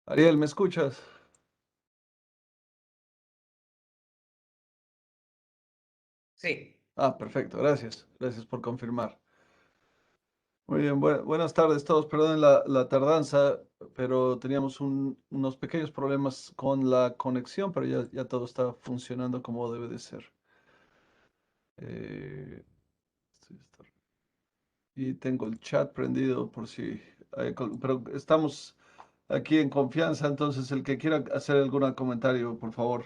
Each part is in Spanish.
Ariel, ¿me escuchas? Sí, Perfecto, gracias. Gracias por confirmar. Muy bien, buenas tardes todos. Perdonen la tardanza, pero teníamos unos pequeños problemas con la conexión, pero ya todo está funcionando como debe de ser. Eh, y tengo el chat prendido por si pero estamos aquí en confianza, entonces el que quiera hacer algún comentario, por favor.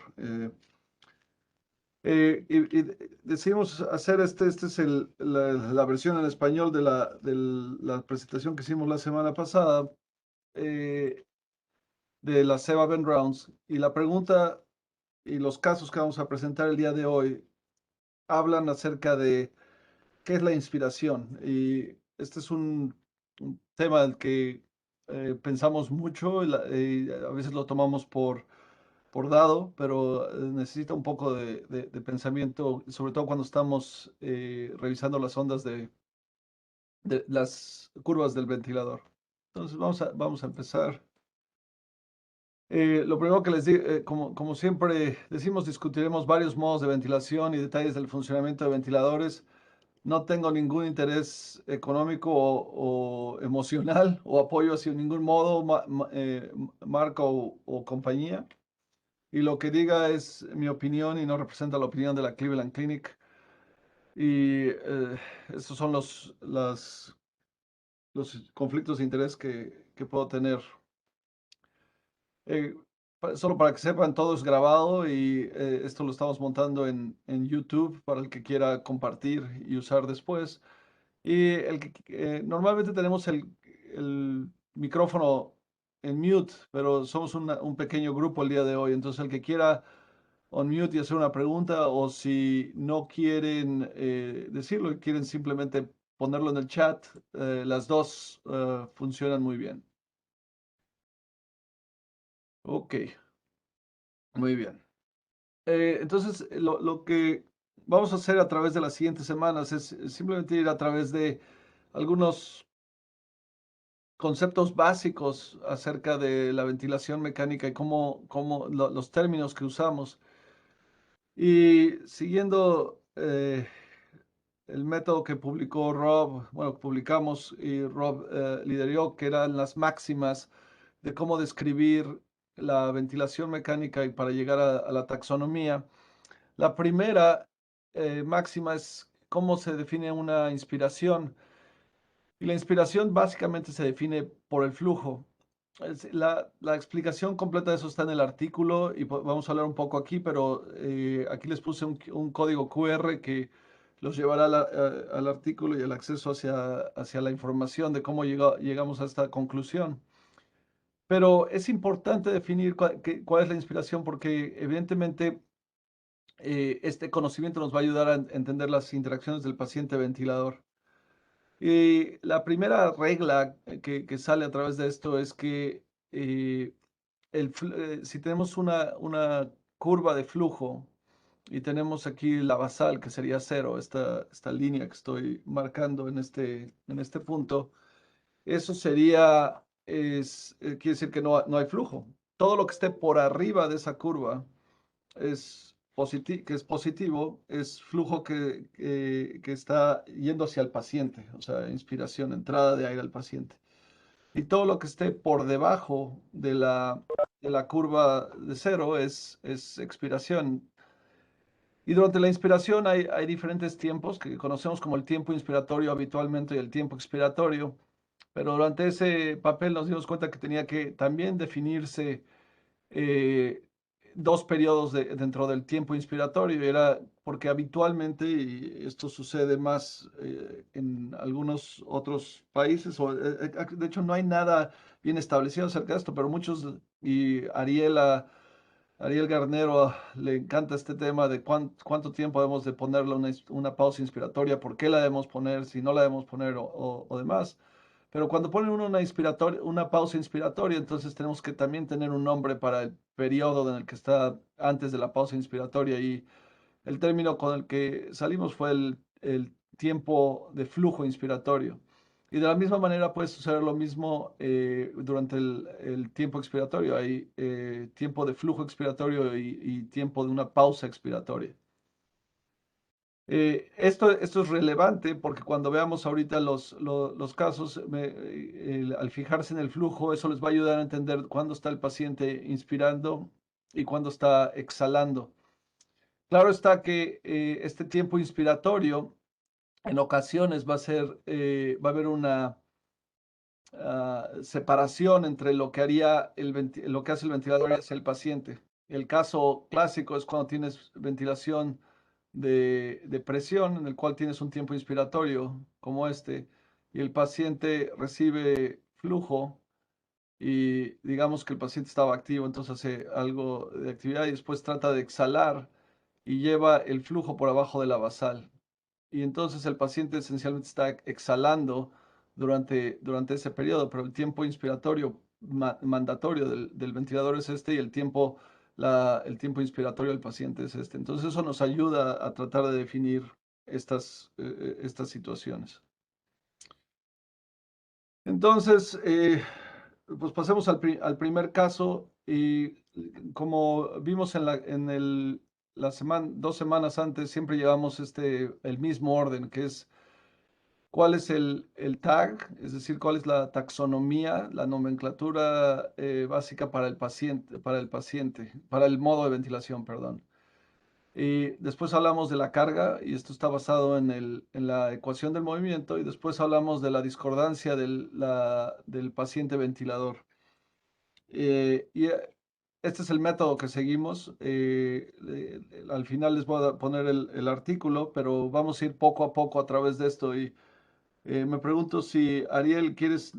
Y decidimos hacer este es la versión en español de la presentación que hicimos la semana pasada eh, de la SEBA Ben Rounds. Y la pregunta y los casos que vamos a presentar el día de hoy hablan acerca de qué es la inspiración. Y este es un tema del que pensamos mucho y a veces lo tomamos por dado, pero necesita un poco de pensamiento, sobre todo cuando estamos revisando las ondas de las curvas del ventilador. Entonces vamos a empezar. Lo primero que les digo, como siempre decimos, discutiremos varios modos de ventilación y detalles del funcionamiento de ventiladores. No tengo ningún interés económico o emocional o apoyo hacia ningún modo, marca o compañía. Y lo que diga es mi opinión y no representa la opinión de la Cleveland Clinic. Y estos son los conflictos de interés que puedo tener. Eh, Solo para que sepan, todo es grabado y esto lo estamos montando en YouTube para el que quiera compartir y usar después. Y normalmente tenemos el micrófono en mute, pero somos un pequeño grupo el día de hoy. Entonces, el que quiera on mute y hacer una pregunta, o si no quieren decirlo y quieren simplemente ponerlo en el chat, las dos funcionan muy bien. Ok, muy bien. Entonces, lo que vamos a hacer a través de las siguientes semanas es simplemente ir a través de algunos conceptos básicos acerca de la ventilación mecánica y los términos que usamos. Y siguiendo el método que publicó Rob, bueno, publicamos y Rob lideró, que eran las máximas de cómo describir la ventilación mecánica y para llegar a la taxonomía. La primera máxima es cómo se define una inspiración. Y la inspiración básicamente se define por el flujo. La explicación completa de eso está en el artículo y vamos a hablar un poco aquí, pero aquí les puse un código QR que los llevará al artículo y el acceso hacia la información de cómo llegamos a esta conclusión. Pero es importante definir cuál es la inspiración porque evidentemente este conocimiento nos va a ayudar a entender las interacciones del paciente-ventilador. Y la primera regla que sale a través de esto es que eh, si tenemos una curva de flujo y tenemos aquí la basal, que sería cero, esta línea que estoy marcando en este punto, eso quiere decir que no hay flujo. Todo lo que esté por arriba de esa curva que es positivo, es flujo que está yendo hacia el paciente, o sea, inspiración, entrada de aire al paciente. Y todo lo que esté por debajo de la curva de cero es expiración. Y durante la inspiración hay diferentes tiempos que conocemos como el tiempo inspiratorio habitualmente y el tiempo expiratorio, pero durante ese papel nos dimos cuenta que tenía que también definirse eh, dos periodos dentro del tiempo inspiratorio. Era porque habitualmente, y esto sucede más en algunos otros países, de hecho no hay nada bien establecido acerca de esto, pero muchos, y Ariel Garnero le encanta este tema de cuánto tiempo debemos de ponerle una pausa inspiratoria, por qué la debemos poner, si no la debemos poner o demás. Pero cuando ponen uno una pausa inspiratoria, entonces tenemos que también tener un nombre para el periodo en el que está antes de la pausa inspiratoria. Y el término con el que salimos fue el tiempo de flujo inspiratorio. Y de la misma manera puede suceder lo mismo durante el tiempo expiratorio. Hay tiempo de flujo expiratorio y tiempo de una pausa expiratoria. Esto es relevante porque cuando veamos ahorita los casos, al fijarse en el flujo, eso les va a ayudar a entender cuándo está el paciente inspirando y cuándo está exhalando. Claro está que este tiempo inspiratorio en ocasiones va a haber una separación entre lo que haría lo que hace el ventilador y hace el paciente. El caso clásico es cuando tienes ventilación de presión, en el cual tienes un tiempo inspiratorio como este, y el paciente recibe flujo y digamos que el paciente estaba activo, entonces hace algo de actividad y después trata de exhalar y lleva el flujo por abajo de la basal. Y entonces el paciente esencialmente está exhalando durante ese periodo, pero el tiempo inspiratorio mandatorio del ventilador es este y el tiempo inspiratorio del paciente es este. Entonces eso nos ayuda a tratar de definir estas situaciones. Entonces, pues pasemos al primer caso y como vimos la semana, 2 semanas antes, siempre llevamos el mismo orden, que es cuál es el tag, es decir, cuál es la taxonomía, la nomenclatura básica para el modo de ventilación, perdón. Y después hablamos de la carga, y esto está basado en la ecuación del movimiento, y después hablamos de la discordancia del paciente ventilador. Y este es el método que seguimos. Al final les voy a poner el artículo, pero vamos a ir poco a poco a través de esto. Y me pregunto si Ariel, ¿quieres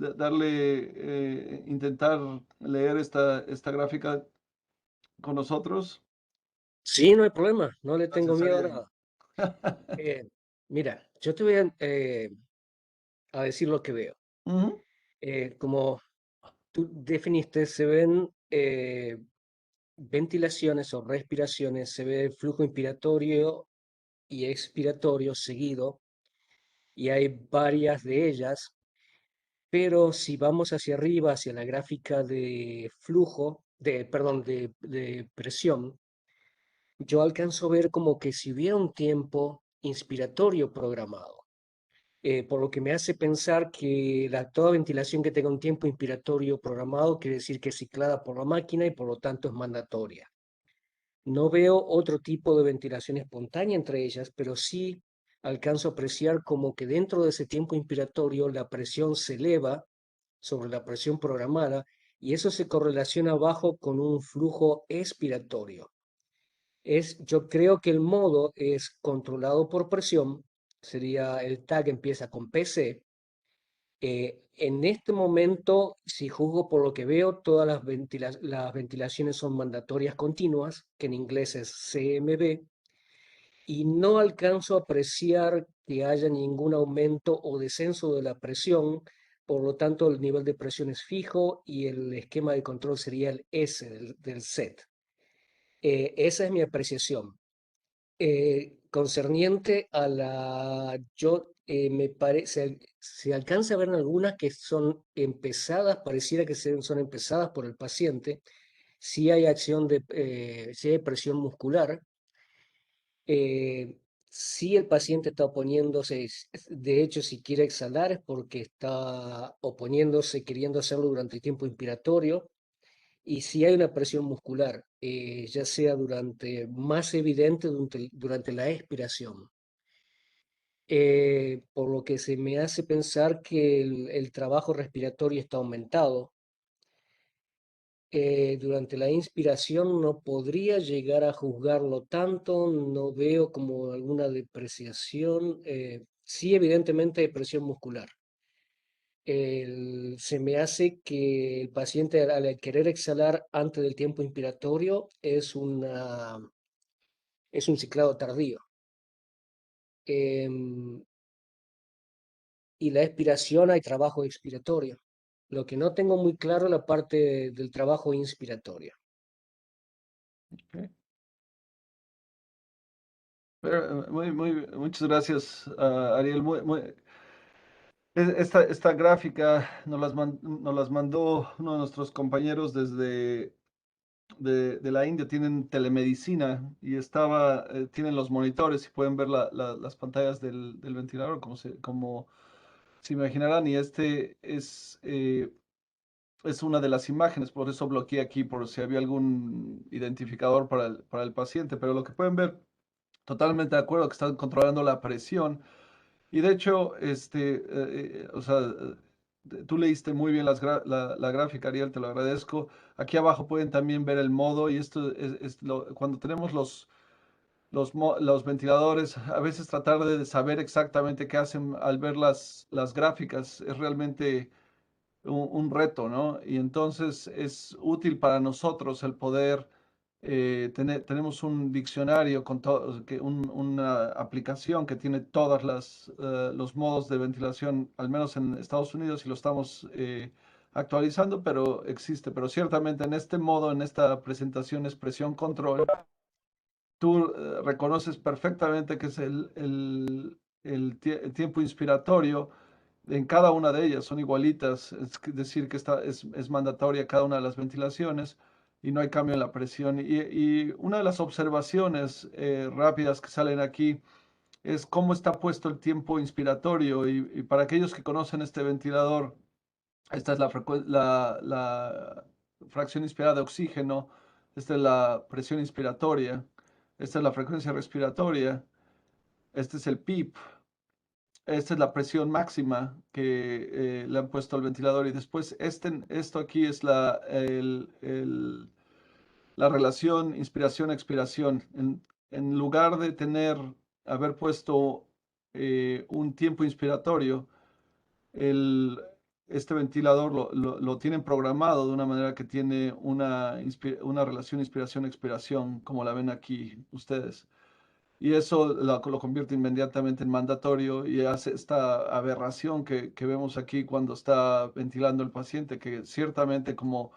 intentar leer esta gráfica con nosotros? Sí, no hay problema, no le tengo Gracias, miedo a Ariel. nada. Mira, yo te voy a decir lo que veo. Ujú. Como tú definiste, se ven ventilaciones o respiraciones, se ve el flujo inspiratorio y expiratorio seguido, y hay varias de ellas, pero si vamos hacia arriba, hacia la gráfica de flujo, perdón, de presión, yo alcanzo a ver como que si hubiera un tiempo inspiratorio programado, por lo que me hace pensar que toda ventilación que tenga un tiempo inspiratorio programado quiere decir que es ciclada por la máquina y por lo tanto es mandatoria. No veo otro tipo de ventilación espontánea entre ellas, pero sí alcanzo a apreciar como que dentro de ese tiempo inspiratorio la presión se eleva sobre la presión programada y eso se correlaciona abajo con un flujo expiratorio. Yo creo que el modo es controlado por presión, sería el tag empieza con PC. En este momento, si juzgo por lo que veo, todas las ventilaciones son mandatorias continuas, que en inglés es CMB, y no alcanzo a apreciar que haya ningún aumento o descenso de la presión, por lo tanto el nivel de presión es fijo y el esquema de control sería el S del set. Esa es mi apreciación. Concerniente a me parece, se alcanza a ver en algunas que son empezadas, pareciera que son empezadas por el paciente, si hay si hay presión muscular, si el paciente está oponiéndose, de hecho, si quiere exhalar es porque está oponiéndose, queriendo hacerlo durante el tiempo inspiratorio, y si hay una presión muscular, ya sea más evidente durante la expiración, por lo que se me hace pensar que el trabajo respiratorio está aumentado. Durante la inspiración no podría llegar a juzgarlo tanto, no veo como alguna depreciación, sí evidentemente hay presión muscular. Se me hace que el paciente al querer exhalar antes del tiempo inspiratorio es un ciclado tardío. Em, y la expiración hay trabajo expiratorio. Lo que no tengo muy claro es la parte del trabajo inspiratorio. Ok. Pero, muchas gracias, Ariel. Esta gráfica nos las mandó uno de nuestros compañeros desde de la India. Tienen telemedicina y tienen los monitores y pueden ver las pantallas del ventilador, como se imaginarán. Y es una de las imágenes, por eso bloqueé aquí, por si había algún identificador para el paciente. Pero lo que pueden ver, totalmente de acuerdo, que están controlando la presión. Y de hecho, o sea, tú leíste muy bien la gráfica, Ariel, te lo agradezco. Aquí abajo pueden también ver el modo, y esto cuando tenemos los ventiladores, a veces tratar de saber exactamente qué hacen al ver las gráficas es realmente un reto, ¿no? Y entonces es útil para nosotros el poder tenemos un diccionario una aplicación que tiene todas los modos de ventilación, al menos en Estados Unidos, y lo estamos actualizando, pero existe. Pero ciertamente en este modo, en esta presentación es presión control. Tú reconoces perfectamente que es el tiempo inspiratorio en cada una de ellas, son igualitas, decir, que es mandatoria cada una de las ventilaciones y no hay cambio en la presión. Y una de las observaciones rápidas que salen aquí es cómo está puesto el tiempo inspiratorio. Y para aquellos que conocen este ventilador, esta es la fracción inspirada de oxígeno, esta es la presión inspiratoria, esta es la frecuencia respiratoria, este es el PIP. Esta es la presión máxima que le han puesto al ventilador. Y después esto aquí es la relación inspiración-expiración. En lugar de haber puesto un tiempo inspiratorio, el, este ventilador lo tienen programado de una manera que tiene una relación inspiración-expiración, como la ven aquí ustedes. Y eso lo convierte inmediatamente en mandatorio y hace esta aberración que vemos aquí cuando está ventilando el paciente, que ciertamente, como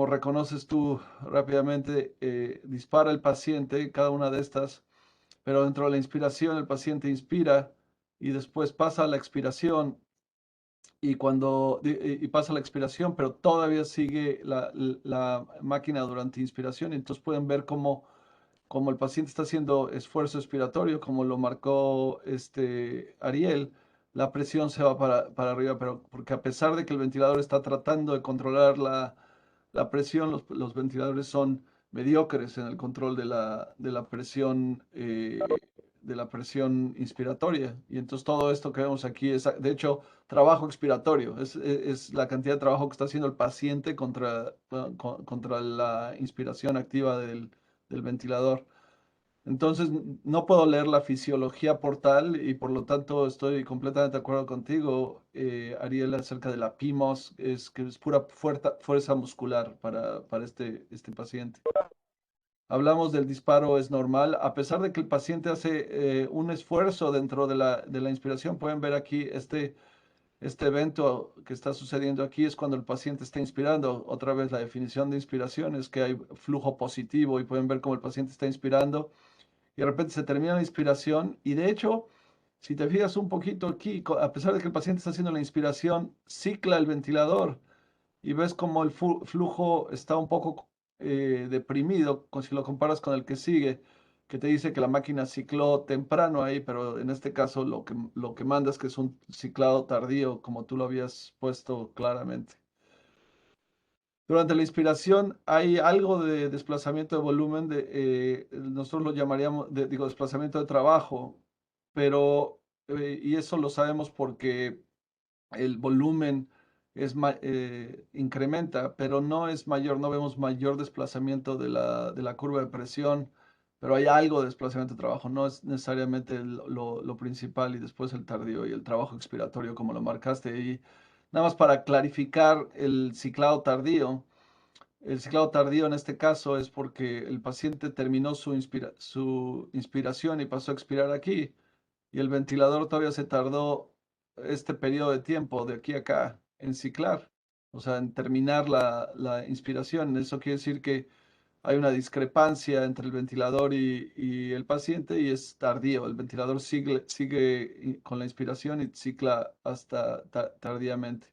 reconoces tú rápidamente, dispara el paciente, cada una de estas, pero dentro de la inspiración el paciente inspira y después pasa a la expiración y pasa la expiración, pero todavía sigue la máquina durante inspiración. Entonces pueden ver cómo como el paciente está haciendo esfuerzo expiratorio, como lo marcó Ariel, la presión se va para arriba, pero porque a pesar de que el ventilador está tratando de controlar la presión, los ventiladores son mediocres en el control de la presión inspiratoria. Y entonces todo esto que vemos aquí es, de hecho, trabajo expiratorio, es la cantidad de trabajo que está haciendo el paciente contra la inspiración activa del ventilador. Entonces, no puedo leer la fisiología por tal y por lo tanto estoy completamente de acuerdo contigo, Ariel, acerca de la PIMOS, que es pura fuerza muscular para este paciente. Hablamos del disparo es normal, a pesar de que el paciente hace un esfuerzo dentro de la inspiración. Pueden ver aquí este evento que está sucediendo aquí es cuando el paciente está inspirando. Otra vez la definición de inspiración es que hay flujo positivo y pueden ver cómo el paciente está inspirando y de repente se termina la inspiración y de hecho, si te fijas un poquito aquí, a pesar de que el paciente está haciendo la inspiración, cicla el ventilador y ves como el flujo está un poco deprimido, si lo comparas con el que sigue, que te dice que la máquina cicló temprano ahí, pero en este caso lo que manda es que es un ciclado tardío, como tú lo habías puesto claramente. Durante la inspiración hay algo de desplazamiento de volumen, nosotros lo llamaríamos, digo, desplazamiento de trabajo, pero, y eso lo sabemos porque el volumen incrementa, pero no es mayor, no vemos mayor desplazamiento de la curva de presión, pero hay algo de desplazamiento de trabajo, no es necesariamente lo principal y después el tardío y el trabajo expiratorio como lo marcaste. Y nada más para clarificar el ciclado tardío. El ciclado tardío en este caso es porque el paciente terminó su inspiración y pasó a expirar aquí, y el ventilador todavía se tardó este periodo de tiempo de aquí a acá en ciclar, o sea, en terminar la inspiración. Eso quiere decir que hay una discrepancia entre el ventilador y el paciente y es tardío. El ventilador sigue con la inspiración y cicla hasta tardíamente.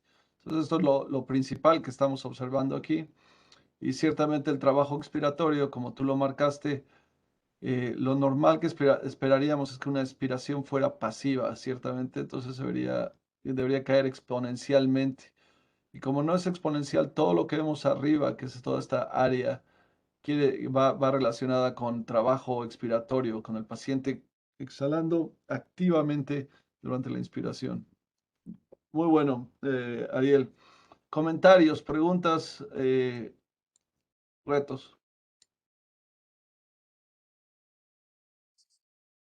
Entonces, esto es lo principal que estamos observando aquí. Y ciertamente el trabajo expiratorio, como tú lo marcaste, lo normal que esperaríamos es que una expiración fuera pasiva, ciertamente, entonces debería caer exponencialmente. Y como no es exponencial, todo lo que vemos arriba, que es toda esta área, va relacionada con trabajo expiratorio, con el paciente exhalando activamente durante la inspiración. Muy bueno, Ariel. Comentarios, preguntas, retos.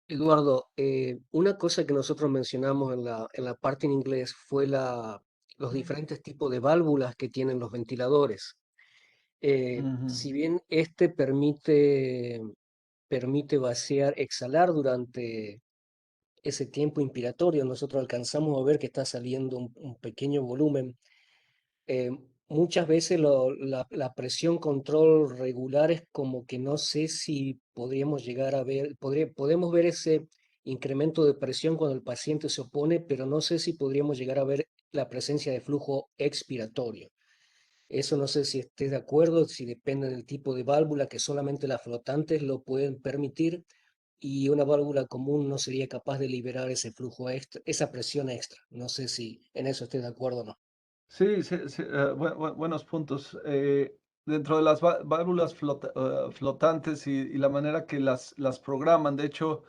Eduardo, una cosa que nosotros mencionamos en la parte en inglés fue los diferentes tipos de válvulas que tienen los ventiladores. Ujú. Si bien este permite vaciar, exhalar durante ese tiempo inspiratorio, nosotros alcanzamos a ver que está saliendo un pequeño volumen. eh, Muchas veces la presión control regular es como que no sé si podríamos llegar a ver, podemos ver ese incremento de presión cuando el paciente se opone, pero no sé si podríamos llegar a ver la presencia de flujo expiratorio. Eso no sé si estés de acuerdo, si depende del tipo de válvula, que solamente las flotantes lo pueden permitir y una válvula común no sería capaz de liberar ese flujo extra, esa presión extra. No sé si en eso estés de acuerdo o no. Sí, sí, sí, buenos puntos. Dentro de las válvulas flotantes y la manera que las programan, de hecho,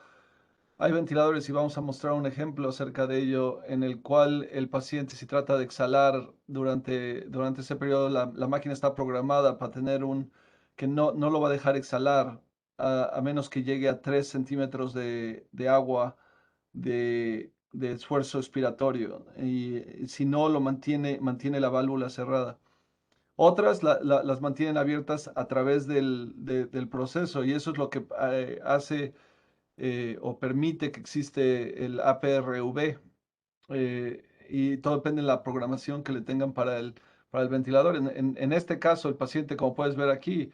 hay ventiladores y vamos a mostrar un ejemplo acerca de ello, en el cual el paciente, si trata de exhalar durante ese periodo, la máquina está programada para tener que no lo va a dejar exhalar a menos que llegue a 3 centímetros de agua de esfuerzo expiratorio. Y si no, mantiene la válvula cerrada. Otras las mantienen abiertas a través del proceso y eso es lo que hace o permite que existe el APRV, y todo depende de la programación que le tengan para el ventilador. En este caso, el paciente, como puedes ver aquí,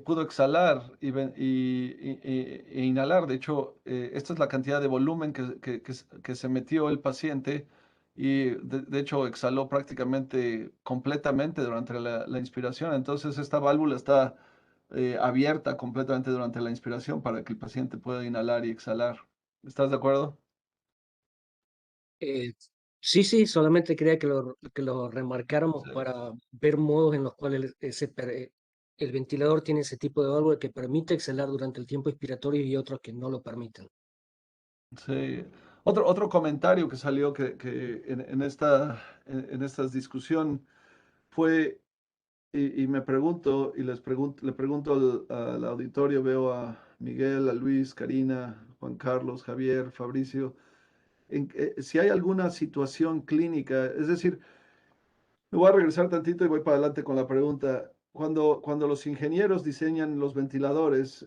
pudo exhalar e inhalar. De hecho, esta es la cantidad de volumen que se metió el paciente y de hecho exhaló prácticamente completamente durante la inspiración. Entonces, esta válvula está abierta completamente durante la inspiración para que el paciente pueda inhalar y exhalar. ¿Estás de acuerdo? Eh, sí, sí, solamente quería que lo remarcáramos Sí. para ver modos en los cuales el ventilador tiene ese tipo de válvula que permite exhalar durante el tiempo expiratorio y otros que no lo permiten. Sí. Otro comentario que salió en esta discusión fue, y me pregunto, le pregunto al auditorio, veo a Miguel, a Luis, Karina, Juan Carlos, Javier, Fabricio, si hay alguna situación clínica, es decir, me voy a regresar tantito y voy para adelante con la pregunta. Cuando los ingenieros diseñan los ventiladores,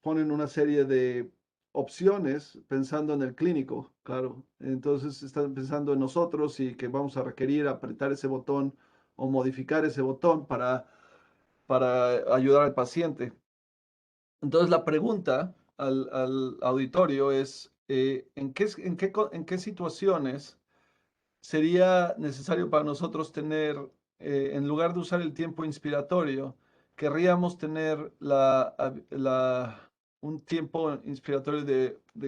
ponen una serie de opciones pensando en el clínico, claro. Entonces están pensando en nosotros y que vamos a requerir apretar ese botón o modificar ese botón para ayudar al paciente. Entonces la pregunta al auditorio es, en qué situaciones sería necesario para nosotros tener, en lugar de usar el tiempo inspiratorio, querríamos tener un tiempo inspiratorio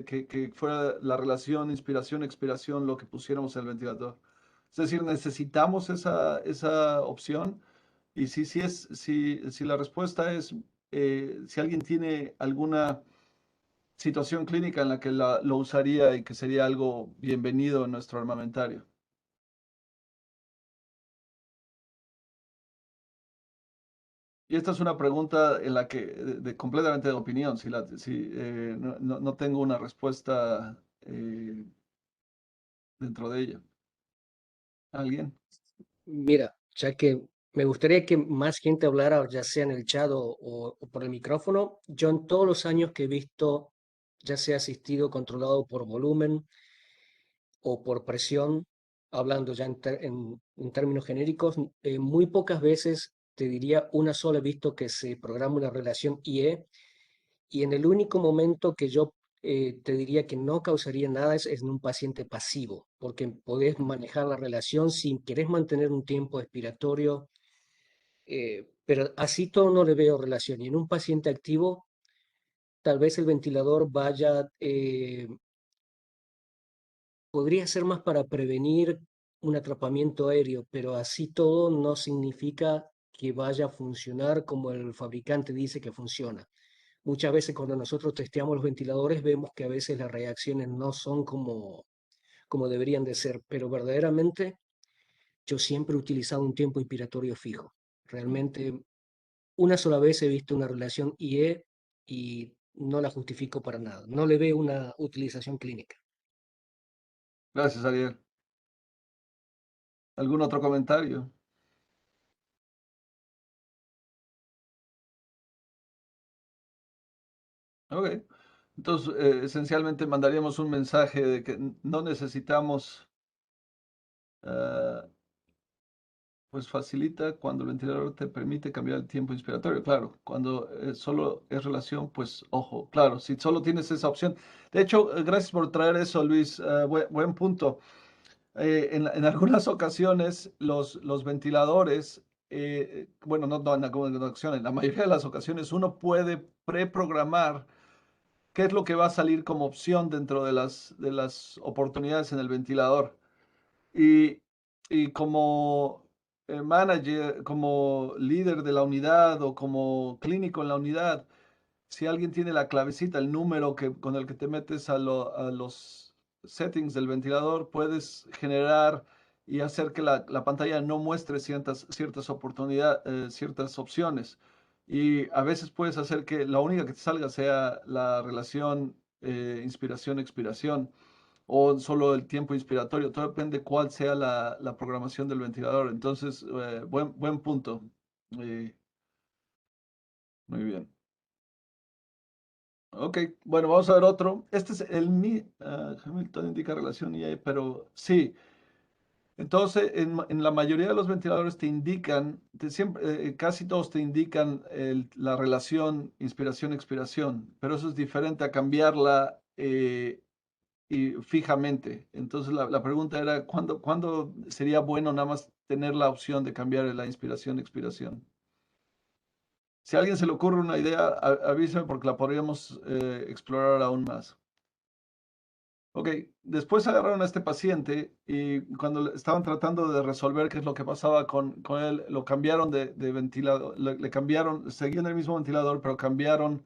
que fuera la relación inspiración-expiración, lo que pusiéramos en el ventilador? Es decir, necesitamos esa opción. Y si la respuesta es, si alguien tiene alguna situación clínica en la que lo usaría y que sería algo bienvenido en nuestro armamentario. Y esta es una pregunta en la que, completamente de opinión, si no tengo una respuesta dentro de ella. ¿Alguien? Mira, ya que me gustaría que más gente hablara, ya sea en el chat o por el micrófono, yo en todos los años que he visto, ya sea asistido, controlado por volumen o por presión, hablando ya en términos genéricos, muy pocas veces te diría una sola, visto que se programa una relación IE, y en el único momento que yo te diría que no causaría nada es en un paciente pasivo, porque podés manejar la relación si querés mantener un tiempo expiratorio, pero así todo no le veo relación. Y en un paciente activo, tal vez el ventilador vaya, podría ser más para prevenir un atrapamiento aéreo, pero así todo no significa que vaya a funcionar como el fabricante dice que funciona. Muchas veces cuando nosotros testeamos los ventiladores vemos que a veces las reacciones no son como deberían de ser, pero verdaderamente yo siempre he utilizado un tiempo inspiratorio fijo. Realmente una sola vez he visto una relación IE y no la justifico para nada. No le veo una utilización clínica. Gracias, Ariel. ¿Algún otro comentario? Ok. Entonces, esencialmente mandaríamos un mensaje de que no necesitamos, ah, pues facilita cuando el ventilador te permite cambiar el tiempo inspiratorio. Claro, cuando solo es relación, pues ojo, claro, si solo tienes esa opción. De hecho, gracias por traer eso, Luis. Buen punto. En algunas ocasiones los ventiladores, bueno, no en algunas ocasiones, en la mayoría de las ocasiones uno puede preprogramar qué es lo que va a salir como opción dentro de las oportunidades en el ventilador. Y, y como manager, como líder de la unidad o como clínico en la unidad, si alguien tiene la clavecita, el número con el que te metes a los settings del ventilador, puedes generar y hacer que la pantalla no muestre ciertas oportunidades, ciertas opciones. Y a veces puedes hacer que la única que te salga sea la relación inspiración-expiración o solo el tiempo inspiratorio. Todo depende cuál sea la programación del ventilador. Entonces, buen punto. Eh, Muy bien. Ok, bueno, vamos a ver otro. Este es Hamilton indica relación y pero sí. Entonces, en la mayoría de los ventiladores te indican, siempre, casi todos te indican la relación inspiración-expiración, pero eso es diferente a cambiarla y fijamente. Entonces, la pregunta era, ¿cuándo sería bueno nada más tener la opción de cambiar la inspiración-expiración? Si a alguien se le ocurre una idea, avísame porque la podríamos explorar aún más. Ok, después agarraron a este paciente y cuando estaban tratando de resolver qué es lo que pasaba con él, lo cambiaron de ventilador, le cambiaron, seguían el mismo ventilador, pero cambiaron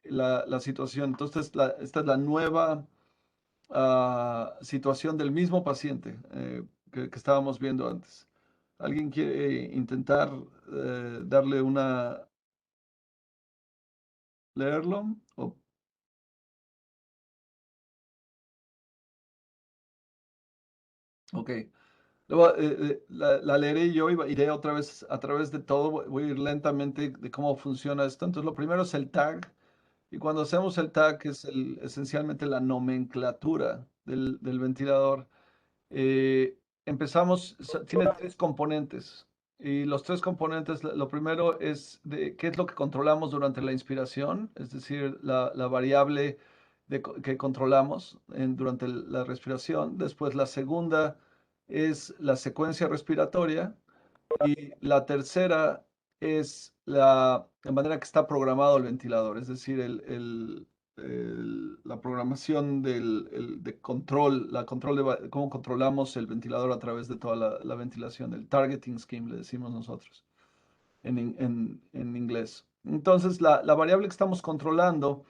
la situación. Entonces, esta es la nueva situación del mismo paciente que estábamos viendo antes. ¿Alguien quiere intentar darle leerlo? Ok. La leeré yo y iré otra vez a través de todo. Voy a ir lentamente de cómo funciona esto. Entonces, lo primero es el tag. Y cuando hacemos el tag, que es esencialmente la nomenclatura del ventilador, empezamos, tiene tres componentes. Y los tres componentes, lo primero es de qué es lo que controlamos durante la inspiración, es decir, la variable que controlamos durante la respiración. Después, la segunda es la secuencia respiratoria. Y la tercera es la manera que está programado el ventilador, es decir, la programación de control, cómo controlamos el ventilador a través de toda la ventilación, el targeting scheme, le decimos nosotros en inglés. Entonces, la variable que estamos controlando,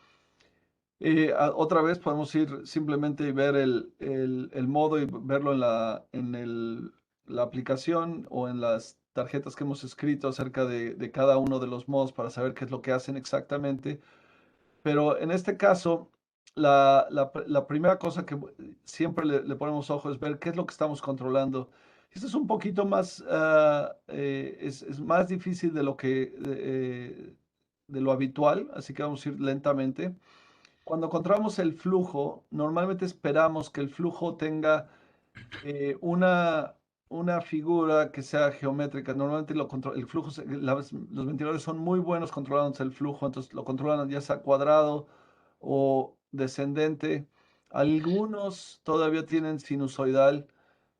otra vez podemos ir simplemente y ver el modo y verlo la aplicación o en las tarjetas que hemos escrito acerca de cada uno de los modos para saber qué es lo que hacen exactamente. Pero en este caso, la primera cosa que siempre le ponemos ojo es ver qué es lo que estamos controlando. Esto es un poquito más, es más difícil de lo habitual, así que vamos a ir lentamente. Cuando encontramos el flujo, normalmente esperamos que el flujo tenga una, una figura que sea geométrica. Normalmente el flujo, los ventiladores son muy buenos controlando el flujo, entonces lo controlan ya sea cuadrado o descendente. Algunos todavía tienen sinusoidal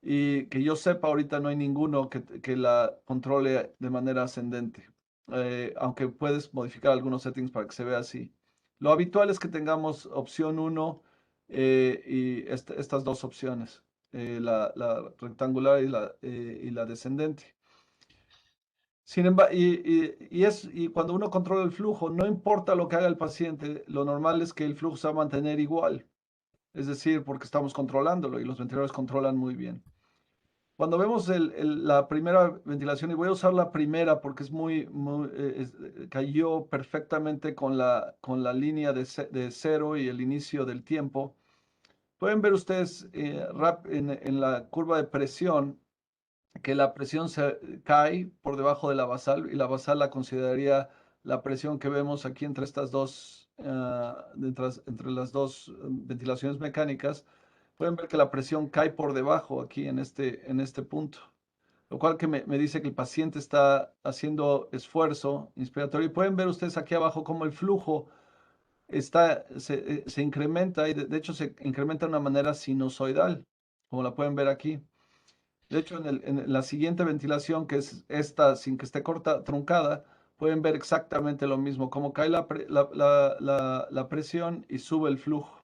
y que yo sepa ahorita no hay ninguno que la controle de manera ascendente, aunque puedes modificar algunos settings para que se vea así. Lo habitual es que tengamos opción 1 y estas dos opciones, la rectangular y la descendente. Sin embargo, y cuando uno controla el flujo, no importa lo que haga el paciente, lo normal es que el flujo se va a mantener igual. Es decir, porque estamos controlándolo y los ventiladores controlan muy bien. Cuando vemos la primera ventilación, y voy a usar la primera porque es cayó perfectamente con la línea de cero y el inicio del tiempo. Pueden ver ustedes en la curva de presión que la presión se cae por debajo de la basal y la basal la consideraría la presión que vemos aquí entre estas dos, entre las dos ventilaciones mecánicas. Pueden ver que la presión cae por debajo aquí en este punto, lo cual que me dice que el paciente está haciendo esfuerzo inspiratorio. Y pueden ver ustedes aquí abajo cómo el flujo se incrementa y de hecho se incrementa de una manera sinusoidal, como la pueden ver aquí. De hecho, en la siguiente ventilación, que es esta sin que esté truncada, pueden ver exactamente lo mismo, cómo cae la presión y sube el flujo.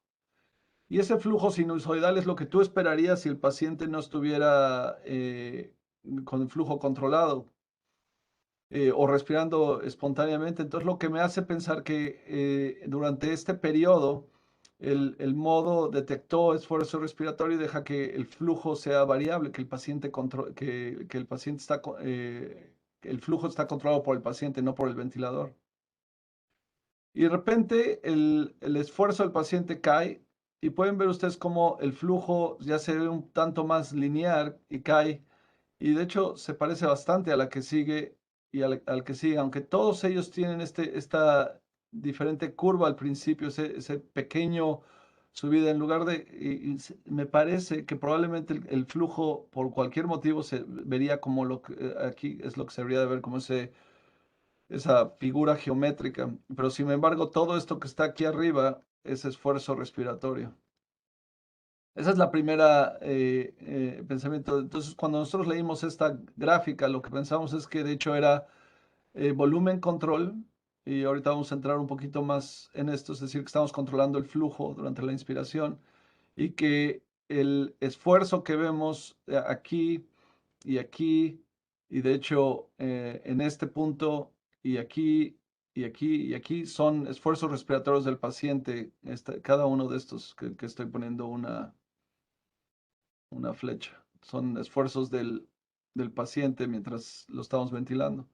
Y ese flujo sinusoidal es lo que tú esperarías si el paciente no estuviera con el flujo controlado o respirando espontáneamente. Entonces, lo que me hace pensar que durante este periodo el modo detectó esfuerzo respiratorio y deja que el flujo sea variable, que el paciente que el paciente que el flujo está controlado por el paciente, no por el ventilador. Y de repente el esfuerzo del paciente cae y pueden ver ustedes cómo el flujo ya se ve un tanto más lineal y cae. Y de hecho se parece bastante a la que sigue y al que sigue, aunque todos ellos tienen esta diferente curva al principio, ese pequeño subida en lugar de, me parece que probablemente el flujo por cualquier motivo se vería como lo que aquí es lo que se debería de ver como esa figura geométrica, pero sin embargo todo esto que está aquí arriba es esfuerzo respiratorio. Esa es la primera pensamiento. Entonces, cuando nosotros leímos esta gráfica, lo que pensamos es que de hecho era volumen control, y ahorita vamos a entrar un poquito más en esto, es decir, que estamos controlando el flujo durante la inspiración y que el esfuerzo que vemos aquí y aquí, y de hecho en este punto y aquí y aquí y aquí son esfuerzos respiratorios del paciente, cada uno de estos que estoy poniendo una flecha. Son esfuerzos del paciente mientras lo estamos ventilando.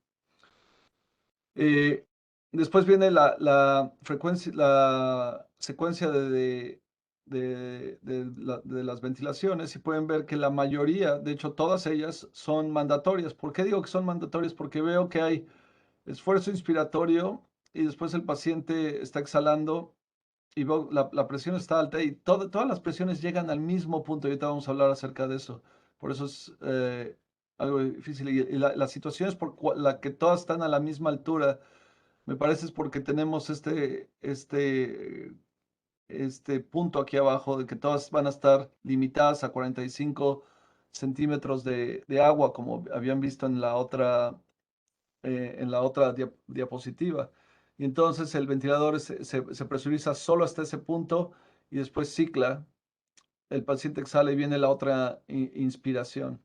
Eh, Después viene la frecuencia, la secuencia de las ventilaciones y pueden ver que la mayoría, de hecho todas ellas, son mandatorias. ¿Por qué digo que son mandatorias? Porque veo que hay esfuerzo inspiratorio y después el paciente está exhalando y veo la presión está alta y todas las presiones llegan al mismo punto. Y ahorita vamos a hablar acerca de eso. Por eso es algo difícil. Y la situación es por la que todas están a la misma altura. Me parece es porque tenemos este punto aquí abajo de que todas van a estar limitadas a 45 centímetros de agua, como habían visto en la otra diapositiva. Y entonces el ventilador se presuriza solo hasta ese punto y después cicla. El paciente exhala y viene la otra inspiración.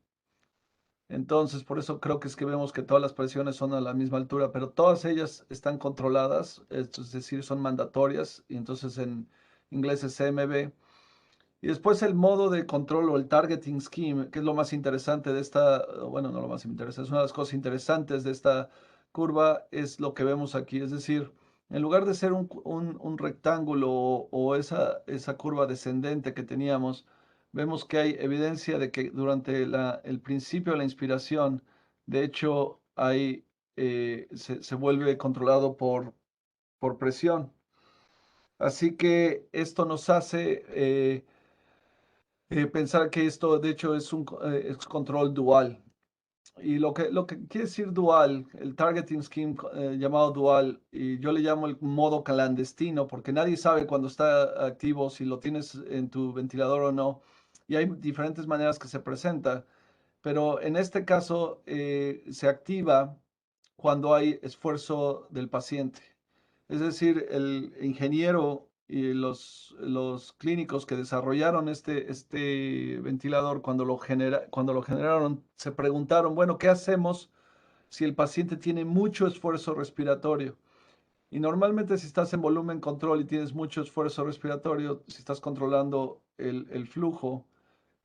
Entonces, por eso creo que es que vemos que todas las presiones son a la misma altura, pero todas ellas están controladas, es decir, son mandatorias, y entonces en inglés es CMB. Y después el modo de control o el targeting scheme, que es lo más interesante de esta, bueno, no lo más interesante, es una de las cosas interesantes de esta curva, es lo que vemos aquí. Es decir, en lugar de ser un rectángulo o esa curva descendente que teníamos, vemos que hay evidencia de que durante el principio de la inspiración, de hecho, se vuelve controlado por presión. Así que esto nos hace Pensar que esto, de hecho, es control dual. Y lo que quiere decir dual, el targeting scheme llamado dual, y yo le llamo el modo clandestino, porque nadie sabe cuando está activo, si lo tienes en tu ventilador o no, y hay diferentes maneras que se presenta, pero en este caso se activa cuando hay esfuerzo del paciente. Es decir, el ingeniero y los clínicos que desarrollaron este ventilador, cuando lo generaron, se preguntaron, bueno, ¿qué hacemos si el paciente tiene mucho esfuerzo respiratorio? Y normalmente si estás en volumen control y tienes mucho esfuerzo respiratorio, si estás controlando el flujo,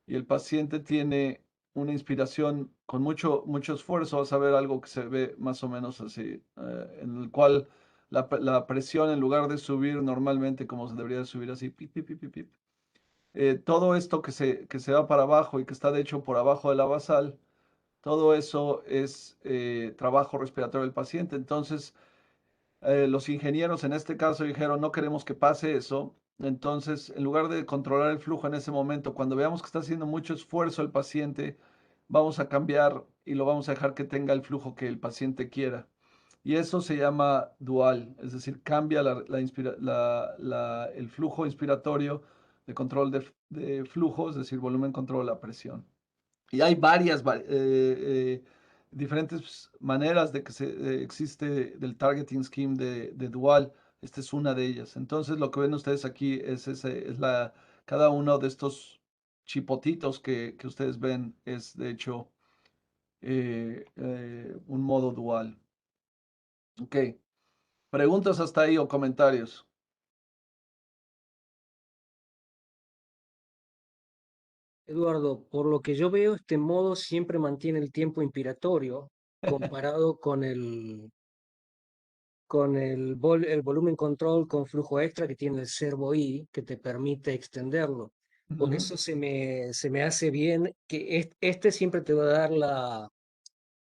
y el paciente tiene una inspiración con mucho esfuerzo, vas a ver algo que se ve más o menos así, en el cual la presión, en lugar de subir normalmente como se debería de subir así, pip, pip, pip, pip, pip, todo esto que se va para abajo y que está de hecho por abajo de la basal, todo eso es trabajo respiratorio del paciente. Entonces, los ingenieros en este caso dijeron, no queremos que pase eso. Entonces, en lugar de controlar el flujo en ese momento, cuando veamos que está haciendo mucho esfuerzo el paciente, vamos a cambiar y lo vamos a dejar que tenga el flujo que el paciente quiera. Y eso se llama dual, es decir, cambia el flujo inspiratorio de control de flujo, es decir, volumen, control, la presión. Y hay diferentes maneras de que existe del targeting scheme de Dual. Esta es una de ellas. Entonces, lo que ven ustedes aquí cada uno de estos chipotitos que ustedes ven es, de hecho, un modo dual. Ok. ¿Preguntas hasta ahí o comentarios? Eduardo, por lo que yo veo, este modo siempre mantiene el tiempo inspiratorio comparado con el volumen control con flujo extra que tiene el Servo I, que te permite extenderlo. Por Ujú. eso se me hace bien que este siempre te va a dar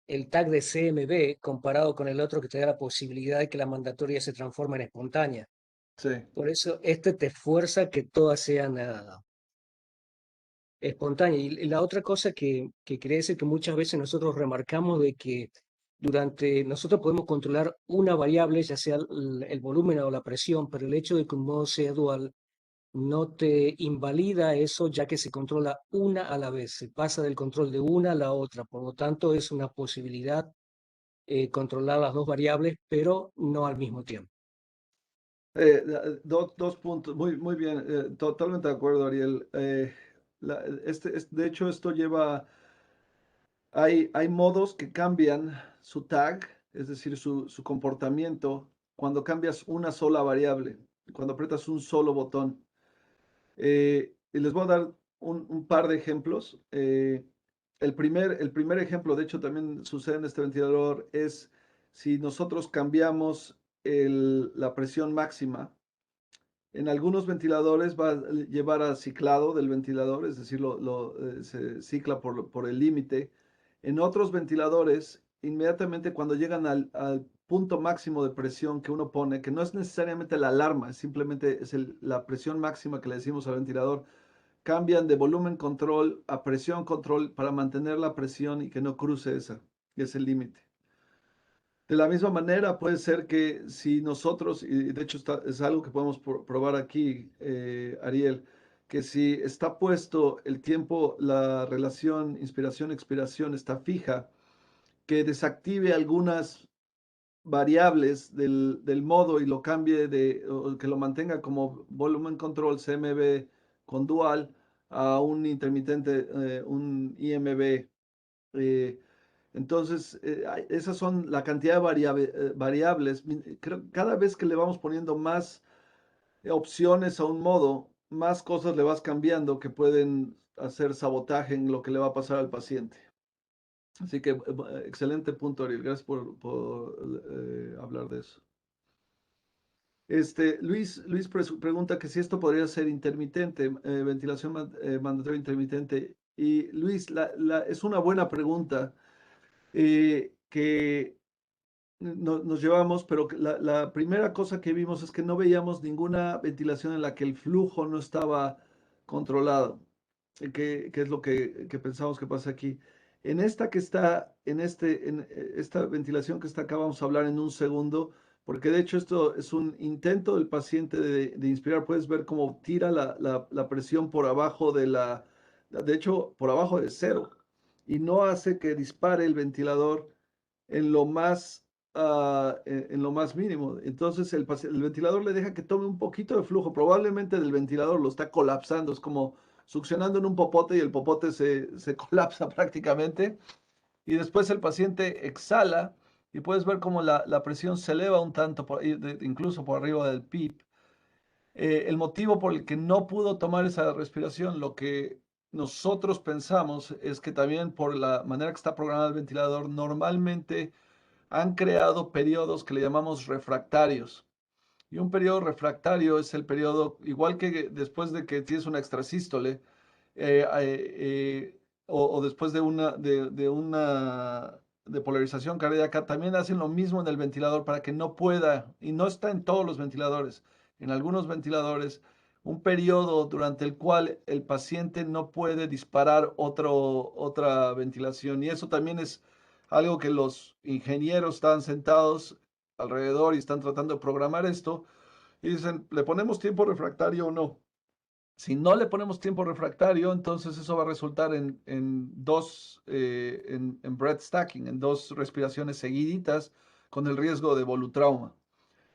el tag de CMB comparado con el otro que te da la posibilidad de que la mandatoria se transforme en espontánea. Sí. Por eso este te fuerza que todas sean espontánea. Y la otra cosa que quería decir que muchas veces nosotros remarcamos de que nosotros podemos controlar una variable, ya sea el volumen o la presión, pero el hecho de que un modo sea dual no te invalida eso, ya que se controla una a la vez, se pasa del control de una a la otra. Por lo tanto, es una posibilidad controlar las dos variables, pero no al mismo tiempo. Dos puntos, muy bien, totalmente de acuerdo, Ariel. De hecho, esto lleva. Hay modos que cambian su tag, es decir, su comportamiento, cuando cambias una sola variable, cuando aprietas un solo botón. Y les voy a dar un par de ejemplos. El primer ejemplo, de hecho, también sucede en este ventilador, es si nosotros cambiamos la presión máxima. En algunos ventiladores va a llevar a ciclado del ventilador, es decir, se cicla por el límite. En otros ventiladores, inmediatamente cuando llegan al punto máximo de presión que uno pone, que no es necesariamente la alarma, simplemente es la presión máxima que le decimos al ventilador, cambian de volumen control a presión control para mantener la presión y que no cruce ese límite. De la misma manera, puede ser que si nosotros, y de hecho es algo que podemos probar aquí, Ariel, que si está puesto el tiempo, la relación inspiración-expiración está fija, que desactive algunas variables del modo y lo cambie o que lo mantenga como volumen control CMB con dual a un intermitente, un IMB. Entonces, esas son la cantidad de variables. Creo que cada vez que le vamos poniendo más opciones a un modo, más cosas le vas cambiando que pueden hacer sabotaje en lo que le va a pasar al paciente. Así que, excelente punto, Ariel. Gracias por hablar de eso. Luis pregunta que si esto podría ser intermitente, ventilación mandatoria intermitente. Y Luis, es una buena pregunta que nos llevamos, pero la primera cosa que vimos es que no veíamos ninguna ventilación en la que el flujo no estaba controlado. qué es lo que pensamos que pasa aquí. En esta que está, esta ventilación que está acá, vamos a hablar en un segundo, porque de hecho esto es un intento del paciente de inspirar. Puedes ver cómo tira la presión por abajo de hecho, por abajo de cero, y no hace que dispare el ventilador en lo más, en lo más mínimo. Entonces el ventilador le deja que tome un poquito de flujo, probablemente del ventilador lo está colapsando, es como succionando en un popote y el popote se colapsa prácticamente. Y después el paciente exhala y puedes ver cómo la presión se eleva un tanto, incluso por arriba del PIP. El motivo por el que no pudo tomar esa respiración, lo que nosotros pensamos es que también por la manera que está programado el ventilador, normalmente han creado periodos que le llamamos refractarios. Y un periodo refractario es el periodo, igual que después de que tienes una extrasístole, o después de una depolarización cardíaca, también hacen lo mismo en el ventilador para que no pueda, y no está en todos los ventiladores, en algunos ventiladores, un periodo durante el cual el paciente no puede disparar otra ventilación. Y eso también es algo que los ingenieros están sentados alrededor y están tratando de programar esto y dicen, ¿le ponemos tiempo refractario o no? Si no le ponemos tiempo refractario, entonces eso va a resultar en breath stacking, en dos respiraciones seguiditas con el riesgo de volutrauma.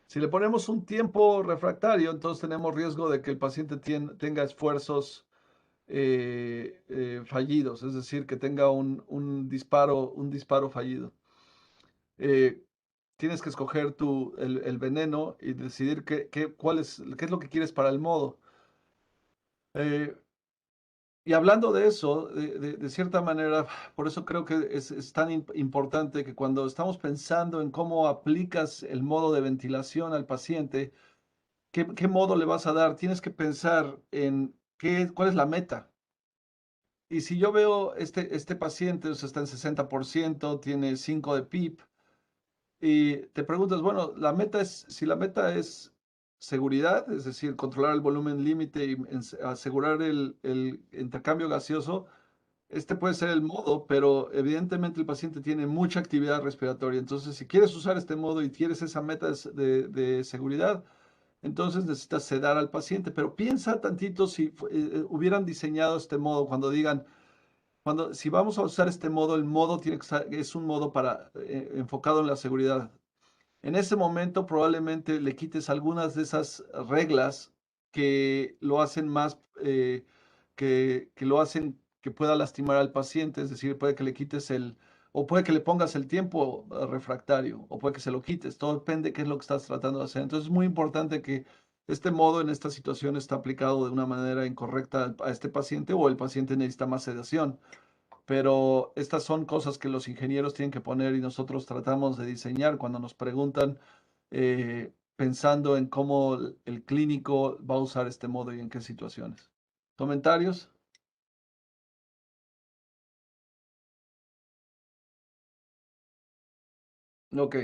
Si le ponemos un tiempo refractario, entonces tenemos riesgo de que el paciente tenga esfuerzos fallidos, es decir, que tenga un disparo fallido. Eh, Tienes que escoger el veneno y decidir qué es lo que quieres para el modo. Eh, y hablando de eso, de cierta manera, por eso creo que es tan importante que cuando estamos pensando en cómo aplicas el modo de ventilación al paciente, qué modo le vas a dar, tienes que pensar en cuál es la meta. Y si yo veo este paciente, o sea, está en 60%, tiene 5 de PIP, y te preguntas, bueno, si la meta es seguridad, es decir, controlar el volumen límite y asegurar el intercambio gaseoso, este puede ser el modo, pero evidentemente el paciente tiene mucha actividad respiratoria. Entonces, si quieres usar este modo y quieres esa meta de seguridad, entonces necesitas sedar al paciente. Pero piensa tantito si hubieran diseñado este modo cuando digan, si vamos a usar este modo, el modo es un modo enfocado en la seguridad. En ese momento probablemente le quites algunas de esas reglas que lo hacen que lo hacen que pueda lastimar al paciente, es decir, puede que le quites o puede que le pongas el tiempo refractario, o puede que se lo quites, todo depende de qué es lo que estás tratando de hacer. Entonces es muy importante que este modo en esta situación está aplicado de una manera incorrecta a este paciente o el paciente necesita más sedación, pero estas son cosas que los ingenieros tienen que poner y nosotros tratamos de diseñar cuando nos preguntan, pensando en cómo el clínico va a usar este modo y en qué situaciones. ¿Comentarios? Ok.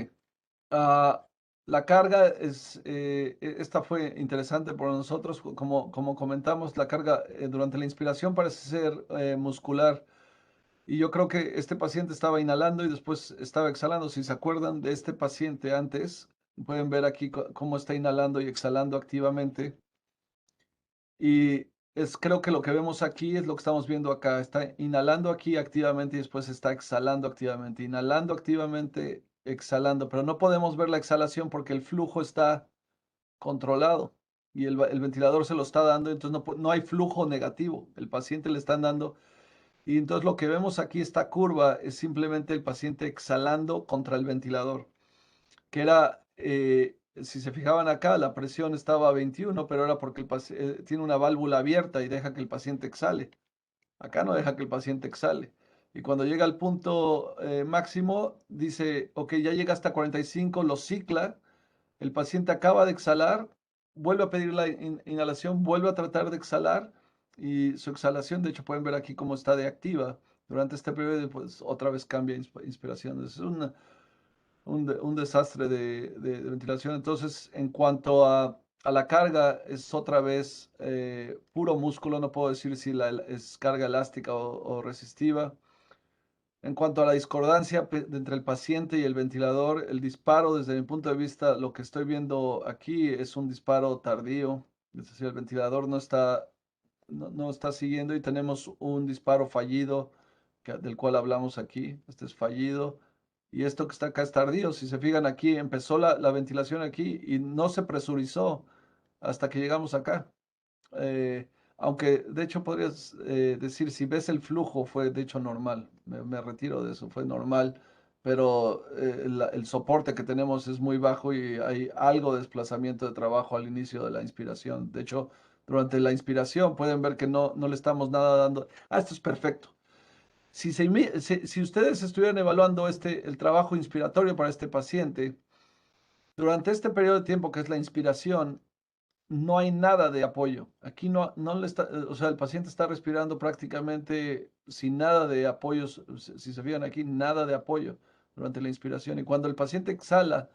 Ah, la carga esta fue interesante para nosotros, como comentamos, la carga durante la inspiración parece ser muscular. Y yo creo que este paciente estaba inhalando y después estaba exhalando. Si se acuerdan de este paciente antes, pueden ver aquí cómo está inhalando y exhalando activamente. Y creo que lo que vemos aquí es lo que estamos viendo acá. Está inhalando aquí activamente y después está exhalando activamente. Inhalando activamente, exhalando. Pero no podemos ver la exhalación porque el flujo está controlado y el ventilador se lo está dando. Entonces no hay flujo negativo. El paciente le están dando. Y entonces lo que vemos aquí, esta curva, es simplemente el paciente exhalando contra el ventilador, que era, si se fijaban acá, la presión estaba a 21, pero era porque tiene una válvula abierta y deja que el paciente exhale. Acá no deja que el paciente exhale. Y cuando llega al punto máximo, dice, ok, ya llega hasta 45, lo cicla, el paciente acaba de exhalar, vuelve a pedir la inhalación, vuelve a tratar de exhalar y su exhalación, de hecho pueden ver aquí cómo está de activa. Durante este periodo, pues otra vez cambia inspiración. Es un desastre de ventilación. Entonces, en cuanto a a la carga es otra vez puro músculo, no puedo decir si es carga elástica o resistiva. En cuanto a la discordancia entre el paciente y el ventilador, el disparo, desde mi punto de vista, lo que estoy viendo aquí es un disparo tardío, es decir, el ventilador no está siguiendo y tenemos un disparo fallido del cual hablamos aquí. Este es fallido y esto que está acá es tardío. Si se fijan aquí, empezó la ventilación aquí y no se presurizó hasta que llegamos acá. Eh, Aunque de hecho podrías decir, si ves el flujo, fue de hecho normal. Me retiro de eso, fue normal, pero el soporte que tenemos es muy bajo y hay algo de desplazamiento de trabajo al inicio de la inspiración. De hecho, durante la inspiración pueden ver que no le estamos nada dando. Ah, esto es perfecto. Si ustedes estuvieran evaluando el trabajo inspiratorio para este paciente, durante este periodo de tiempo que es la inspiración, no hay nada de apoyo. Aquí no le está, o sea, el paciente está respirando prácticamente sin nada de apoyo. Si se fijan aquí, nada de apoyo durante la inspiración. Y cuando el paciente exhala,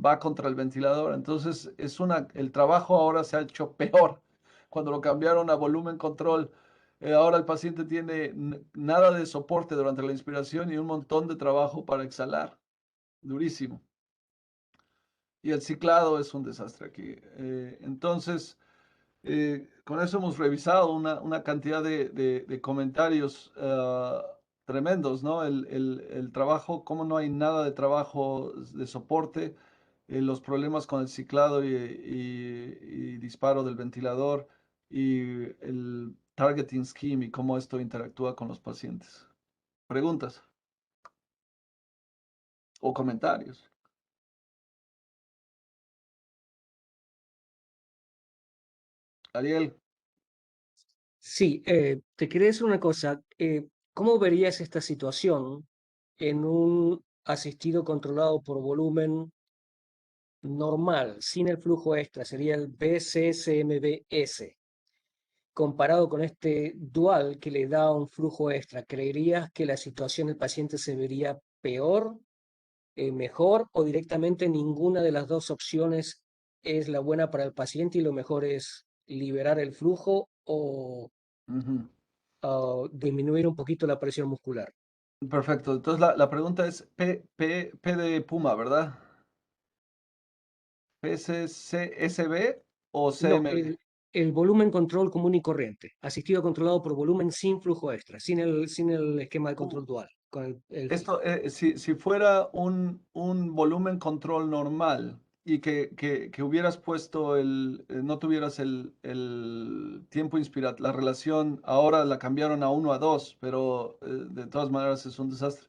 va contra el ventilador. Entonces, el trabajo ahora se ha hecho peor. Cuando lo cambiaron a volumen control, ahora el paciente tiene nada de soporte durante la inspiración y un montón de trabajo para exhalar. Durísimo. Y el ciclado es un desastre aquí. Entonces, con eso hemos revisado una cantidad de comentarios tremendos, ¿no? El trabajo, cómo no hay nada de trabajo de soporte, los problemas con el ciclado y disparo del ventilador y el targeting scheme y cómo esto interactúa con los pacientes. ¿Preguntas o comentarios? Ariel. Sí, te quería decir una cosa. ¿Cómo verías esta situación en un asistido controlado por volumen normal, sin el flujo extra? Sería el BCSMBS. Comparado con este dual que le da un flujo extra, ¿creerías que la situación del paciente se vería peor, mejor o directamente ninguna de las dos opciones es la buena para el paciente y lo mejor es liberar el flujo Ujú. o disminuir un poquito la presión muscular? Perfecto. Entonces la pregunta es P de Puma, ¿verdad? ¿PSCSB o No, CMB? el volumen control común y corriente, asistido controlado por volumen sin flujo extra, sin el esquema de Uh, control dual, con el fijo. Esto, si fuera un volumen control normal y que hubieras puesto no tuvieras el tiempo inspirado, la relación ahora la cambiaron a 1 a 2, pero de todas maneras es un desastre.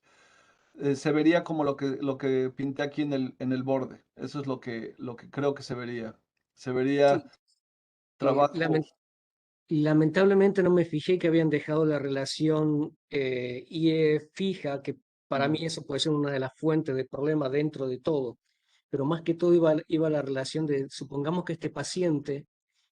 Se vería como lo que pinté aquí en el borde. Eso es lo que creo que se vería. Se vería Sí, trabajo. lamentablemente no me fijé que habían dejado la relación IE fija, que para mí Mm. eso puede ser una de las fuentes de problema dentro de todo, pero más que todo iba la relación de, supongamos que este paciente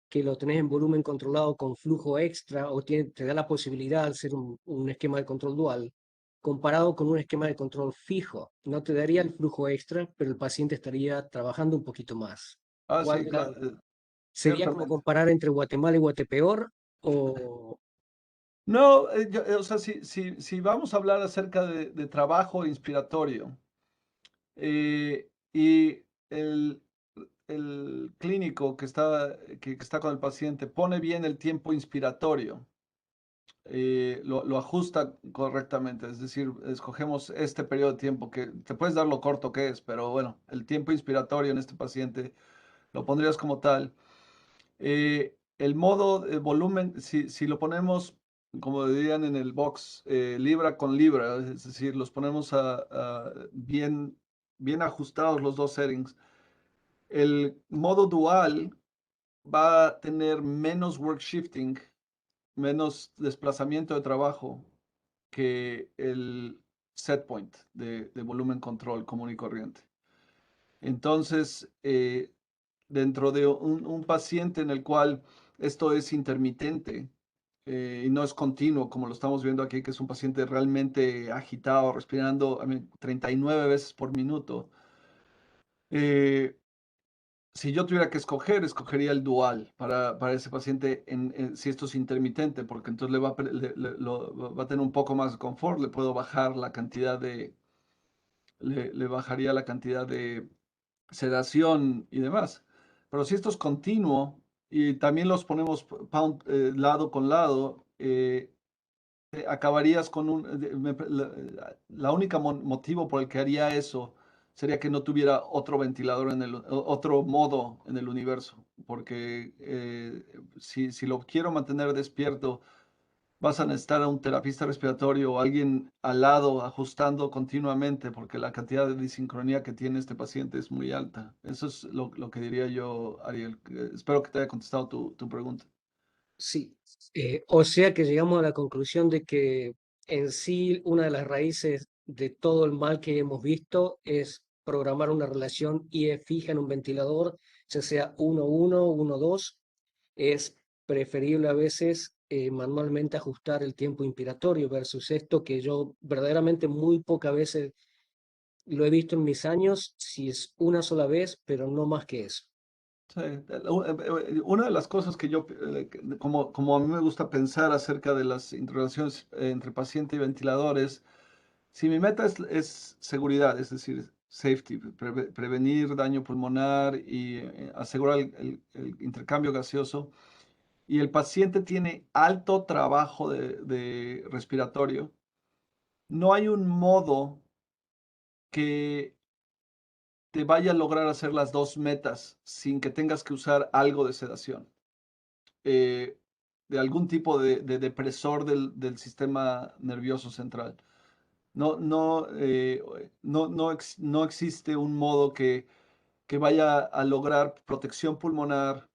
que lo tenés en volumen controlado con flujo extra o te da la posibilidad de hacer un esquema de control dual, comparado con un esquema de control fijo, no te daría el flujo extra, pero el paciente estaría trabajando un poquito más. Ah, ¿Cuál sí, de claro, sería como ciertamente. comparar entre Guatemala y Guatepeor o No, o sea, si vamos a hablar acerca de trabajo inspiratorio y el clínico que está con el paciente pone bien el tiempo inspiratorio, lo ajusta correctamente, es decir, escogemos este periodo de tiempo que te puedes dar lo corto que es, pero bueno, el tiempo inspiratorio en este paciente lo pondrías como tal. El modo de volumen, si lo ponemos, como dirían en el box, libra con libra, es decir, los ponemos bien ajustados los dos settings, el modo dual va a tener menos work shifting, menos desplazamiento de trabajo que el set point de volumen control común y corriente. Entonces, dentro de un paciente en el cual esto es intermitente y no es continuo, como lo estamos viendo aquí, que es un paciente realmente agitado, respirando 39 veces por minuto, eh, si yo tuviera que escoger, escogería el dual para ese paciente si esto es intermitente, porque entonces va a tener un poco más de confort, le puedo bajar la cantidad le bajaría la cantidad de sedación y demás. Pero si esto es continuo y también los ponemos lado con lado, acabarías con la única motivo por el que haría eso sería que no tuviera otro ventilador otro modo en el universo, porque si lo quiero mantener despierto, vas a necesitar a un terapista respiratorio o alguien al lado ajustando continuamente, porque la cantidad de disincronía que tiene este paciente es muy alta. Eso es lo que diría yo, Ariel. Espero que te haya contestado tu pregunta. Sí, o sea que llegamos a la conclusión de que en sí una de las raíces de todo el mal que hemos visto es programar una relación IE fija en un ventilador, ya sea 1-1, 1-2. Es preferible a veces manualmente ajustar el tiempo inspiratorio versus esto que yo verdaderamente muy pocas veces lo he visto en mis años, si es una sola vez, pero no más que eso. Sí, una de las cosas que como a mí me gusta pensar acerca de las interrelaciones entre paciente y ventiladores, si mi meta es seguridad, es decir, safety, prevenir daño pulmonar y asegurar el intercambio gaseoso, y el paciente tiene alto trabajo de respiratorio, no hay un modo que te vaya a lograr hacer las dos metas sin que tengas que usar algo de sedación, eh, de algún tipo de depresor del sistema nervioso central. No existe un modo que vaya a lograr protección pulmonar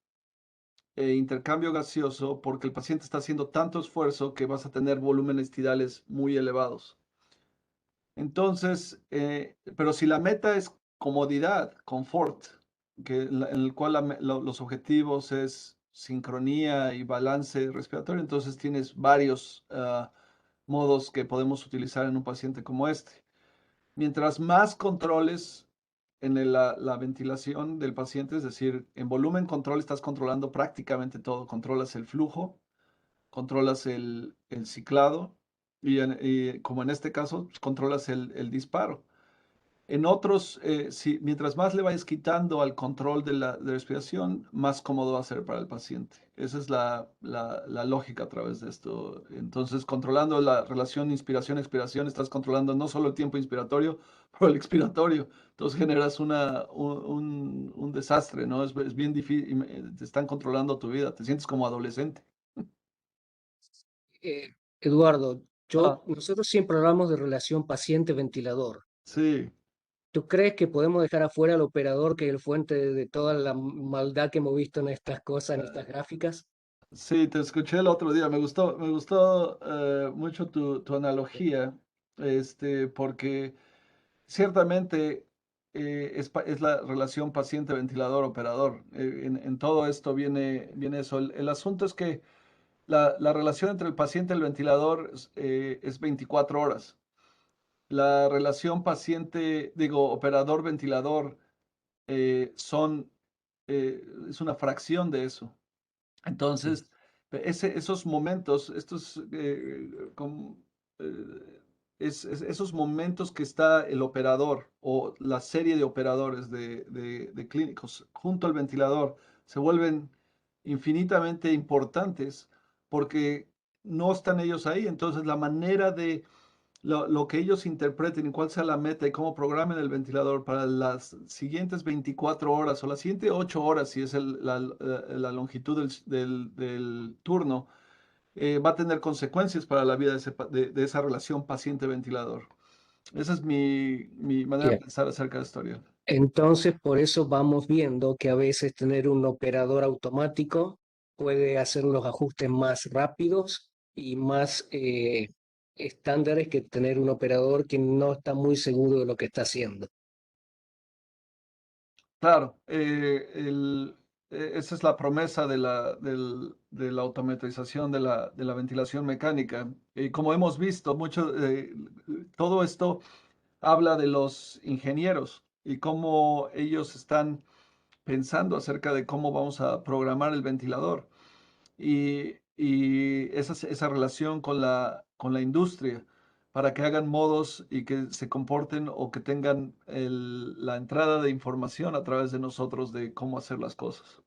e intercambio gaseoso porque el paciente está haciendo tanto esfuerzo que vas a tener volúmenes tidales muy elevados. Entonces, pero si la meta es comodidad, confort, en el cual los objetivos es sincronía y balance respiratorio, entonces tienes varios modos que podemos utilizar en un paciente como este. Mientras más controles en la ventilación del paciente, es decir, en volumen control estás controlando prácticamente todo, controlas el flujo, controlas el ciclado y como en este caso, pues, controlas el disparo. En otros, mientras más le vayas quitando al control de respiración, más cómodo va a ser para el paciente. Esa es la lógica a través de esto. Entonces, controlando la relación inspiración-expiración, estás controlando no solo el tiempo inspiratorio, pero el expiratorio. Entonces generas un desastre, ¿no? Es bien difícil, te están controlando tu vida, te sientes como adolescente. Eduardo, Ah, nosotros siempre hablamos de relación paciente-ventilador. sí. ¿Tú crees que podemos dejar afuera al operador, que es el fuente de toda la maldad que hemos visto en estas cosas, en estas gráficas? Sí, te escuché el otro día. Me gustó mucho tu analogía, porque ciertamente es la relación paciente-ventilador-operador. En todo esto viene eso. El asunto es que la relación entre el paciente y el ventilador es 24 horas. La relación operador-ventilador es una fracción de eso. Sí. Entonces, esos momentos, eh, esos momentos que está el operador o la serie de operadores de clínicos junto al ventilador se vuelven infinitamente importantes porque no están ellos ahí. Entonces, la manera de lo que ellos interpreten y cuál sea la meta y cómo programen el ventilador para las siguientes 24 horas o las siguientes 8 horas, si es la longitud del turno, va a tener consecuencias para la vida de esa relación paciente-ventilador. Esa es mi manera de Bien. pensar acerca de la historia. Entonces, por eso vamos viendo que a veces tener un operador automático puede hacer los ajustes más rápidos y más estándares que tener un operador que no está muy seguro de lo que está haciendo. Claro, esa es la promesa de la automatización de la ventilación mecánica. Y como hemos visto, todo esto habla de los ingenieros y cómo ellos están pensando acerca de cómo vamos a programar el ventilador y esa relación con la industria para que hagan modos y que se comporten o que tengan la entrada de información a través de nosotros de cómo hacer las cosas.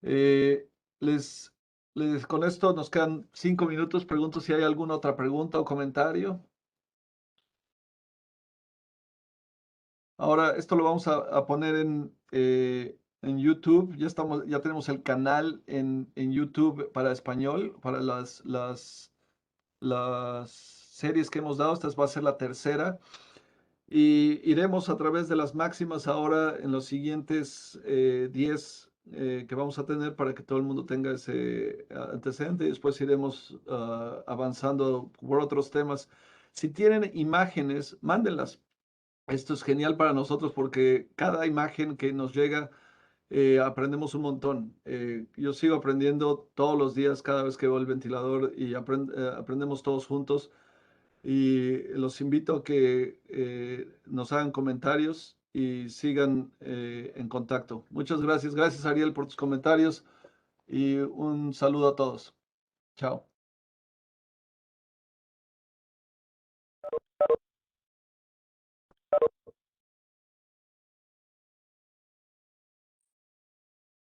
Eh, les, con esto nos quedan 5 minutos. Pregunto si hay alguna otra pregunta o comentario. Ahora, esto lo vamos a poner en YouTube. Ya tenemos el canal en YouTube para español, para las series que hemos dado. Esta va a ser la tercera. Y iremos a través de las máximas ahora en los siguientes 10 que vamos a tener para que todo el mundo tenga ese antecedente. Y después iremos avanzando por otros temas. Si tienen imágenes, mándenlas. Esto es genial para nosotros porque cada imagen que nos llega aprendemos un montón. Yo sigo aprendiendo todos los días cada vez que veo el ventilador y aprendemos todos juntos. Y los invito a que nos hagan comentarios y sigan en contacto. Muchas gracias. Gracias, Ariel, por tus comentarios y un saludo a todos. Chao.